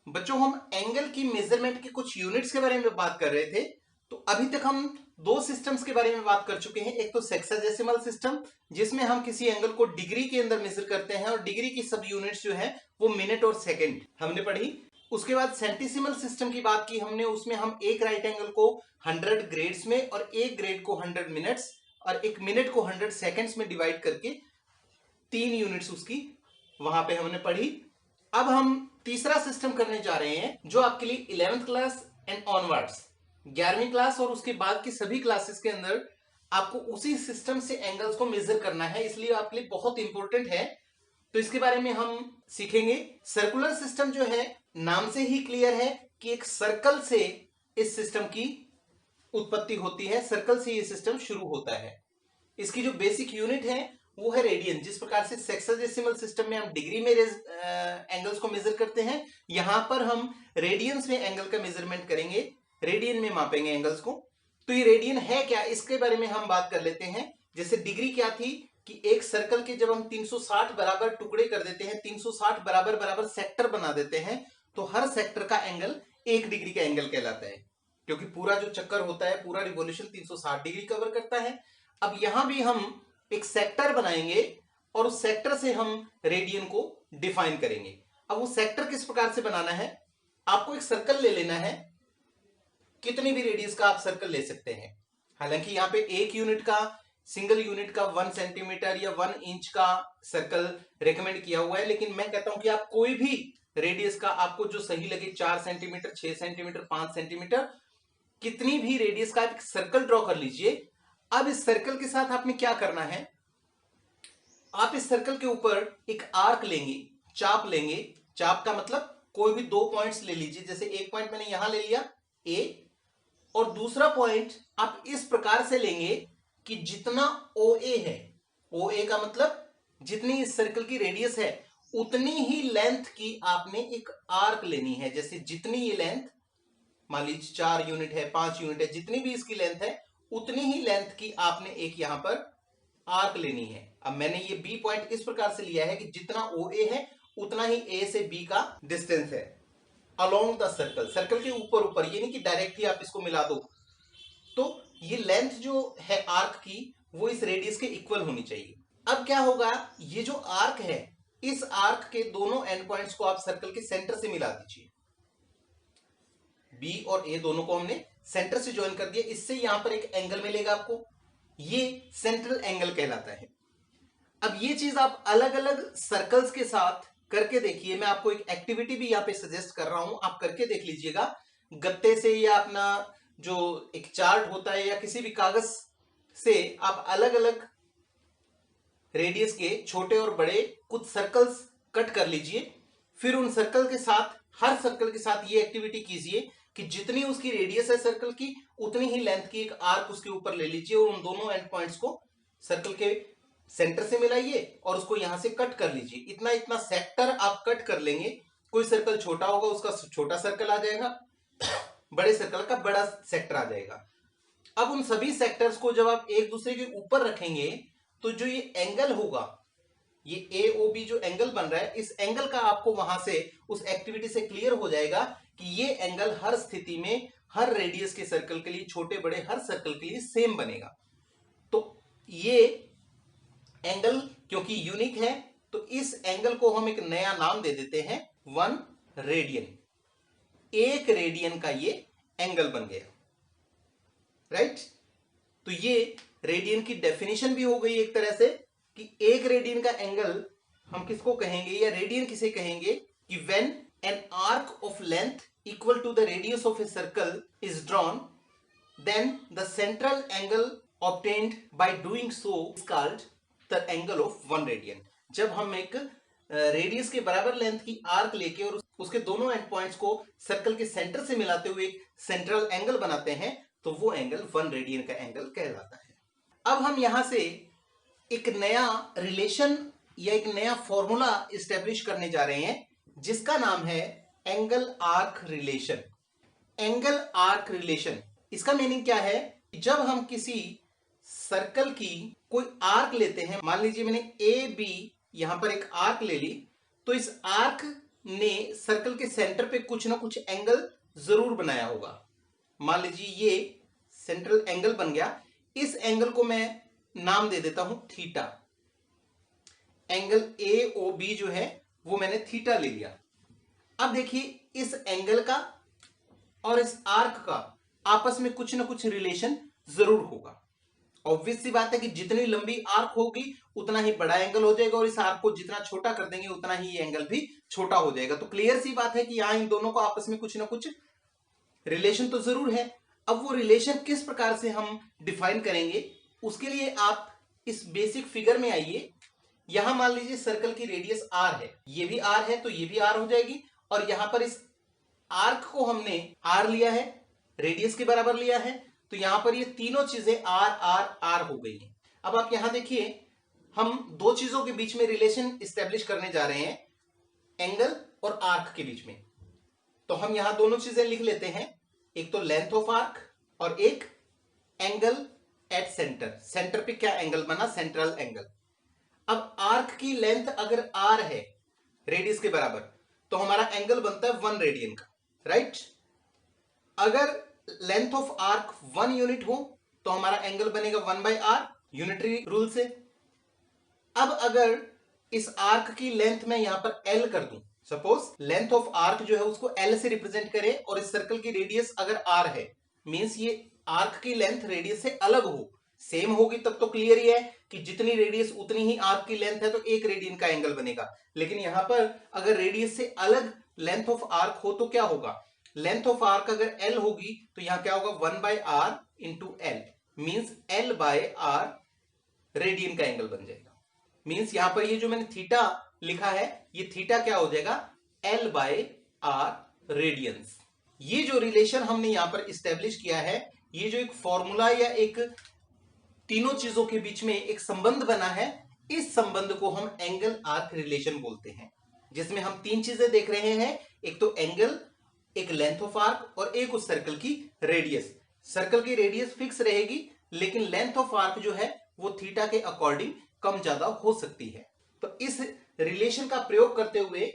बच्चों हम एंगल की मेजरमेंट के कुछ यूनिट्स के बारे में बात कर रहे थे। तो अभी तक हम दो सिस्टम्स के बारे में बात कर चुके हैं। एक तो सेक्साडेसिमल सिस्टम जिसमें हम किसी एंगल को डिग्री के अंदर मेजर करते हैं और डिग्री की सब यूनिट्स जो है वो मिनट और सेकंड हमने पढ़ी। उसके बाद सेंटीसिमल सिस्टम की बात की हमने, उसमें हम एक राइट एंगल को 100 ग्रेड्स में और एक ग्रेड को 100 मिनट्स और एक मिनट को 100 सेकेंड्स में डिवाइड करके 3 यूनिट्स उसकी वहां पे हमने पढ़ी। अब हम तीसरा सिस्टम करने जा रहे हैं जो आपके लिए 11th क्लास एंड ऑनवर्ड्स 11वीं क्लास और उसके बाद की सभी क्लासेस के अंदर आपको उसी सिस्टम से एंगल्स को मेजर करना है, इसलिए आपके लिए बहुत इंपॉर्टेंट है। तो इसके बारे में हम सीखेंगे। सर्कुलर सिस्टम जो है नाम से ही क्लियर है कि एक सर्कल से इस सिस्टम की उत्पत्ति होती है, सर्कल से ये सिस्टम शुरू होता है। इसकी जो बेसिक यूनिट है वो है रेडियन। जिस प्रकार से सेक्साडेसिमल सिस्टम में हम डिग्री में एंगल्स को मेजर करते हैं, यहां पर हम रेडियंस में एंगल का मेजरमेंट करेंगे, रेडियन में मापेंगे एंगल्स को। तो ये रेडियन है क्या, इसके बारे में हम बात कर लेते हैं। जैसे डिग्री क्या थी कि एक सर्कल के जब हम 360 बराबर टुकड़े कर देते हैं, 360 बराबर बराबर सेक्टर बना देते हैं, तो हर सेक्टर का एंगल 1 डिग्री का एंगल कहलाता है, क्योंकि पूरा जो चक्कर होता है, पूरा रिवॉल्यूशन 360 डिग्री कवर करता है। अब यहां भी हम एक सेक्टर बनाएंगे और उस सेक्टर से हम रेडियन को डिफाइन करेंगे। अब वो सेक्टर किस प्रकार से बनाना है, आपको एक सर्कल ले लेना है, कितनी भी रेडियस का आप सर्कल ले सकते हैं। हालांकि यहाँ पे एक यूनिट का, सिंगल यूनिट का 1 सेंटीमीटर या 1 इंच का सर्कल रेकमेंड किया हुआ है, लेकिन मैं कहता हूं कि आप कोई भी रेडियस का, आपको जो सही लगे, 4 सेंटीमीटर, 6 सेंटीमीटर, 5 सेंटीमीटर, कितनी भी रेडियस का आप एक सर्कल ड्रॉ कर लीजिए। अब इस सर्कल के साथ आपने क्या करना है, आप इस सर्कल के ऊपर एक आर्क लेंगे, चाप लेंगे। चाप का मतलब कोई भी 2 पॉइंट्स ले लीजिए। जैसे एक पॉइंट मैंने यहां ले लिया ए, और दूसरा पॉइंट आप इस प्रकार से लेंगे कि जितना ओ ए है, ओ ए का मतलब जितनी इस सर्कल की रेडियस है उतनी ही लेंथ की आपने एक आर्क लेनी है। जैसे जितनी ये लेंथ, मान लीजिए 4 यूनिट है, 5 यूनिट है, जितनी भी इसकी लेंथ है उतनी ही लेंथ की आपने एक यहां पर आर्क लेनी है। अब मैंने ये बी पॉइंट इस प्रकार से लिया है कि जितना ओ ए है उतना ही ए से बी का डिस्टेंस है अलोंग द सर्कल, सर्कल के ऊपर ऊपर, ये नहीं कि डायरेक्ट ही आप इसको मिला दो। तो ये लेंथ जो है आर्क की वो इस रेडियस के इक्वल होनी चाहिए। अब क्या होगा, ये जो आर्क है, इस आर्क के दोनों एंड पॉइंट्स को आप सर्कल के सेंटर से मिला दीजिए। बी और ए दोनों को हमने सेंटर से ज्वाइन कर दिया, इससे यहां पर एक एंगल मिलेगा आपको, ये सेंट्रल एंगल कहलाता है। अब ये चीज आप अलग अलग सर्कल्स के साथ करके देखिए। मैं आपको एक एक्टिविटी भी यहां पे सजेस्ट कर रहा हूं, आप करके देख लीजिएगा। गत्ते से या अपना जो एक चार्ट होता है या किसी भी कागज से आप अलग अलग रेडियस के छोटे और बड़े कुछ सर्कल्स कट कर लीजिए। फिर उन सर्कल के साथ, हर सर्कल के साथ ये एक्टिविटी कीजिए कि जितनी उसकी रेडियस है सर्कल की उतनी ही लेंथ की एक आर्क उसके ऊपर ले लीजिए और उन दोनों एंड पॉइंट्स को सर्कल के सेंटर से मिलाइए और उसको यहां से कट कर लीजिए। इतना इतना सेक्टर आप कट कर लेंगे। कोई सर्कल छोटा होगा उसका छोटा सर्कल आ जाएगा, बड़े सर्कल का बड़ा सेक्टर आ जाएगा। अब उन सभी सेक्टर्स को जब आप एक दूसरे के ऊपर रखेंगे तो जो ये एंगल होगा, ये ए ओ बी जो एंगल बन रहा है, इस एंगल का आपको वहां से उस एक्टिविटी से क्लियर हो जाएगा कि ये एंगल हर स्थिति में हर रेडियस के सर्कल के लिए, छोटे बड़े हर सर्कल के लिए सेम बनेगा। तो ये एंगल क्योंकि यूनिक है तो इस एंगल को हम एक नया नाम दे देते हैं 1 रेडियन। 1 रेडियन का ये एंगल बन गया, राइट। तो ये रेडियन की डेफिनेशन भी हो गई एक तरह से कि 1 रेडियन का एंगल हम किसको कहेंगे या रेडियन किसे कहेंगे कि when an arc of length equal to the radius of a circle is drawn, then the central angle obtained by doing so is called the angle of 1 radian. जब हम एक रेडियस के बराबर लेंथ की arc लेके और उसके दोनों एंड पॉइंट्स को सर्कल के सेंटर से मिलाते हुए एक सेंट्रल एंगल बनाते हैं तो वो एंगल 1 रेडियन का एंगल कहलाता है। अब हम यहां से एक नया रिलेशन या एक नया फॉर्मूला इस्टेब्लिश करने जा रहे हैं जिसका नाम है angle arc relation. Angle arc relation, इसका मीनिंग क्या है, जब हम किसी सर्कल की कोई आर्क लेते हैं, मान लीजिए मैंने ए बी यहां पर एक आर्क ले ली, तो इस आर्क ने सर्कल के सेंटर पे कुछ ना कुछ एंगल जरूर बनाया होगा। मान लीजिए ये सेंट्रल एंगल बन गया, इस एंगल को मैं नाम दे देता हूं थीटा। एंगल AOB जो है वो मैंने थीटा ले लिया। अब देखिए इस एंगल का और इस आर्क का आपस में कुछ ना कुछ रिलेशन जरूर होगा। ऑब्वियस सी बात है कि जितनी लंबी आर्क होगी उतना ही बड़ा एंगल हो जाएगा, और इस आर्क को जितना छोटा कर देंगे उतना ही ये एंगल भी छोटा हो जाएगा। तो क्लियर सी बात है कि यहां इन दोनों को आपस में कुछ ना कुछ रिलेशन तो जरूर है। अब वो रिलेशन किस प्रकार से हम डिफाइन करेंगे, उसके लिए आप इस बेसिक फिगर में आइए। यहां मान लीजिए सर्कल की रेडियस r है, ये भी r है तो ये भी r हो जाएगी, और यहां पर इस आर्क को हमने r लिया है, रेडियस के बराबर लिया है, तो यहां पर ये तीनों चीजें r r r हो गई हैं। अब आप यहां देखिए हम दो चीजों के बीच में रिलेशन स्टेब्लिश करने जा रहे हैं, एंगल और आर्क के बीच में। तो हम यहां दोनों चीजें लिख लेते हैं, एक तो लेंथ ऑफ आर्क और एक एंगल एट सेंटर। सेंटर पे क्या एंगल बना, सेंट्रल एंगल। अब आर्क की लेंथ अगर r है रेडियस के बराबर, तो हमारा एंगल बनता है 1 रेडियन का, राइट। अगर लेंथ ऑफ आर्क 1 यूनिट हो तो हमारा एंगल बनेगा 1/r, यूनिटरी रूल से। अब अगर इस आर्क की लेंथ में यहां पर l कर दूं, सपोज लेंथ ऑफ आर्क जो है उसको l से रिप्रेजेंट करें, और इस सर्कल की रेडियस अगर r है, मींस ये आर्क की लेंथ रेडियस से अलग हो, सेम होगी तब तो क्लियर ही है कि जितनी रेडियस उतनी ही आर्क की लेंथ है, तो 1 रेडियन का एंगल बनेगा। लेकिन यहां पर अगर रेडियस से अलग लेंथ ऑफ आर्क हो तो क्या होगा, लेंथ ऑफ आर्क अगर l होगी तो यहां क्या होगा 1/r into l, means l/r radian का एंगल बन जाएगा। मीन्स यहां पर ये जो मैंने थीटा लिखा है, ये थीटा क्या हो जाएगा l/r रेडियंस। ये जो रिलेशन हमने यहां पर इस्टेब्लिश किया है, ये जो एक फॉर्मूला या एक तीनों चीजों के बीच में एक संबंध बना है, इस संबंध को हम एंगल आर्क रिलेशन बोलते हैं, जिसमें हम तीन चीजें देख रहे हैं, एक तो एंगल, एक लेंथ ऑफ आर्क और एक उस सर्कल की रेडियस। सर्कल की रेडियस फिक्स रहेगी, लेकिन लेंथ ऑफ आर्क जो है वो थीटा के अकॉर्डिंग कम ज्यादा हो सकती है। तो इस रिलेशन का प्रयोग करते हुए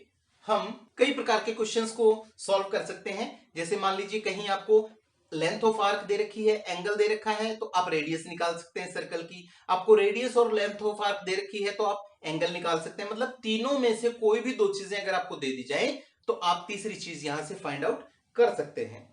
हम कई प्रकार के क्वेश्चंस को सॉल्व कर सकते हैं। जैसे मान लीजिए कहीं आपको लेंथ ऑफ आर्क दे रखी है, एंगल दे रखा है, तो आप रेडियस निकाल सकते हैं सर्कल की। आपको रेडियस और लेंथ ऑफ आर्क दे रखी है तो आप एंगल निकाल सकते हैं। मतलब तीनों में से कोई भी दो चीजें अगर आपको दे दी जाए तो आप तीसरी चीज यहां से फाइंड आउट कर सकते हैं।